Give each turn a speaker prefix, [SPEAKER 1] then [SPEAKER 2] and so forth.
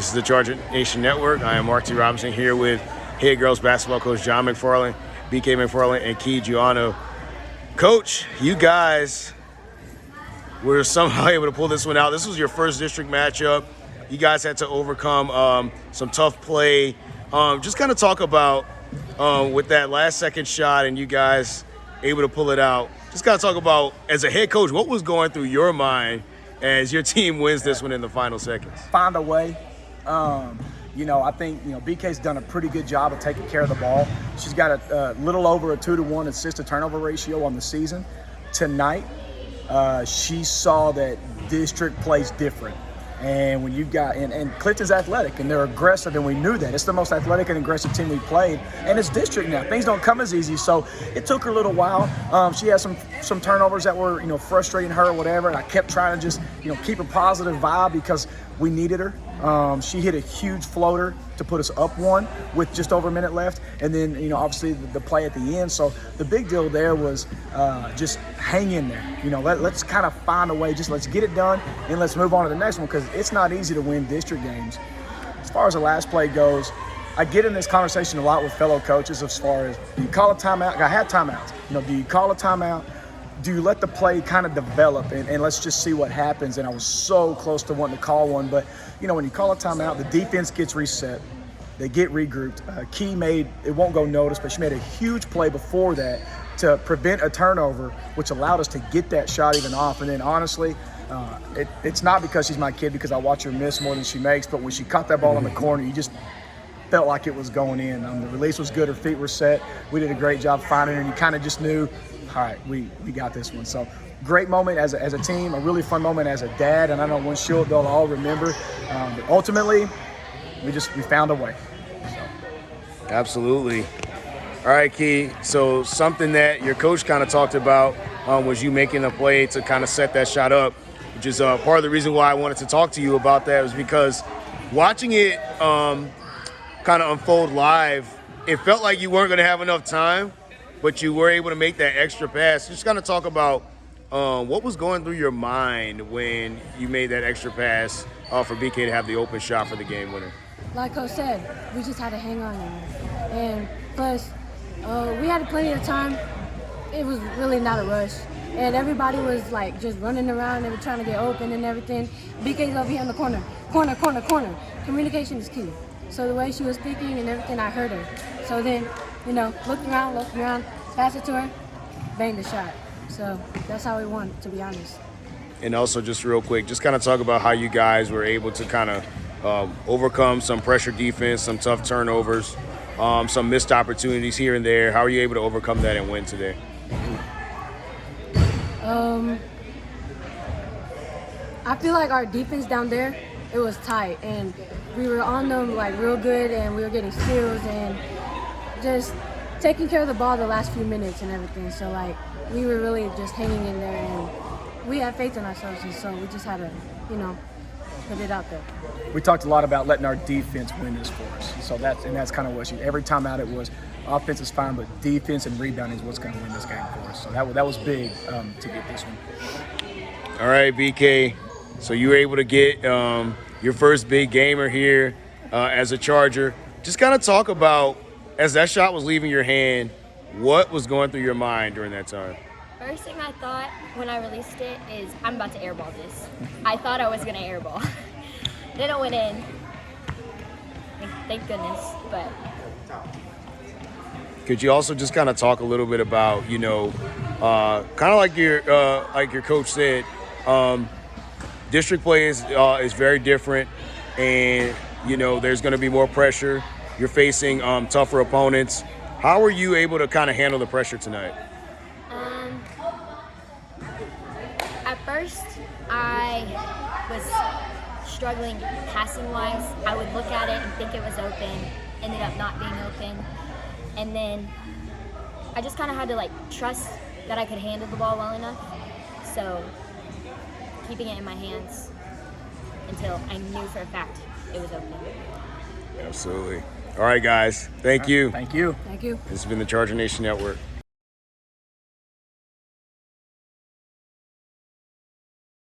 [SPEAKER 1] This is the Charger Nation Network. I am Mark T. Robinson here with head girls basketball coach John McFarland, BK McFarland, and Key Giuliano. Coach, you guys were somehow able to pull this one out. This was your first district matchup. You guys had to overcome some tough play. Just kind of talk about with that last second shot and you guys able to pull it out. Just kind of talk about, as a head coach, what was going through your mind as your team wins this one in the final seconds?
[SPEAKER 2] Find a way. I think, BK's done a pretty good job of taking care of the ball. She's got a little over a 2-to-1 assist-to-turnover ratio on the season. Tonight, she saw that district plays different. And when you've got, and Clifton's athletic and they're aggressive, and we knew that. It's the most athletic and aggressive team we played, and it's district now. Things don't come as easy, so it took her a little while. She had some turnovers that were, frustrating her or whatever, and I kept trying to just, keep a positive vibe because we needed her. She hit a huge floater to put us up one with just over a minute left, and then, obviously the play at the end. So the big deal there was just hang in there. Let's kind of find a way, just let's get it done, and let's move on to the next one, because it's not easy to win district games. As far as the last play goes, I get in this conversation a lot with fellow coaches as far as, do you call a timeout? I had timeouts. Do you call a timeout? Do you let the play kind of develop and let's just see what happens? And I was so close to wanting to call one, but when you call a timeout, the defense gets reset. They get regrouped. Key made, it won't go noticed, but she made a huge play before that to prevent a turnover, which allowed us to get that shot even off. And then honestly, it's not because she's my kid, because I watch her miss more than she makes, but when she caught that ball in the corner, you just felt like it was going in. The release was good, her feet were set. We did a great job finding her, and you kind of just knew, all right, we got this one. So great moment as a team, a really fun moment as a dad, and I know one they'll all remember. But ultimately, we found a way. So.
[SPEAKER 1] Absolutely. All right, Key. So something that your coach kind of talked about was you making a play to kind of set that shot up, which is part of the reason why I wanted to talk to you about that, was because watching it kind of unfold live, it felt like you weren't going to have enough time, but you were able to make that extra pass. Just kind of talk about what was going through your mind when you made that extra pass for BK to have the open shot for the game winner.
[SPEAKER 3] Like Coach said, we just had to hang on in there. And plus, we had plenty of time. It was really not a rush. And everybody was like just running around. They were trying to get open and everything. BK's over here in the corner. Corner. Communication is key. So the way she was speaking and everything, I heard her. So then, looked around, passed it to her, banged the shot. So that's how we won, to be honest.
[SPEAKER 1] And also, just real quick, just kind of talk about how you guys were able to kind of overcome some pressure defense, some tough turnovers, some missed opportunities here and there. How are you able to overcome that and win today?
[SPEAKER 3] I feel like our defense down there, it was tight, and we were on them like real good, and we were getting steals and just taking care of the ball the last few minutes and everything. So like we were really just hanging in there, and we had faith in ourselves, and so we just had to, put it out there.
[SPEAKER 2] We talked a lot about letting our defense win this for us. So that's kind of what every time out it was, offense is fine, but defense and rebounding is what's going to win this game for us. So that was big to get this one.
[SPEAKER 1] All right, BK. So you were able to get your first big gamer here as a Charger. Just kind of talk about, as that shot was leaving your hand, what was going through your mind during that time?
[SPEAKER 4] First thing I thought when I released it is, I'm about to airball this. I thought I was going to airball. Then it went in. Thank goodness, but...
[SPEAKER 1] Could you also just kind of talk a little bit about, kind of like your coach said, district play is very different, and, there's going to be more pressure. You're facing tougher opponents. How were you able to kind of handle the pressure tonight?
[SPEAKER 4] At first, I was struggling passing-wise. I would look at it and think it was open, ended up not being open. And then I just kind of had to trust that I could handle the ball well enough. So keeping it in my hands until I knew for a fact it was open.
[SPEAKER 1] Absolutely. All right, guys. Thank you.
[SPEAKER 2] Thank you.
[SPEAKER 3] Thank you.
[SPEAKER 1] This has been the Charger Nation Network.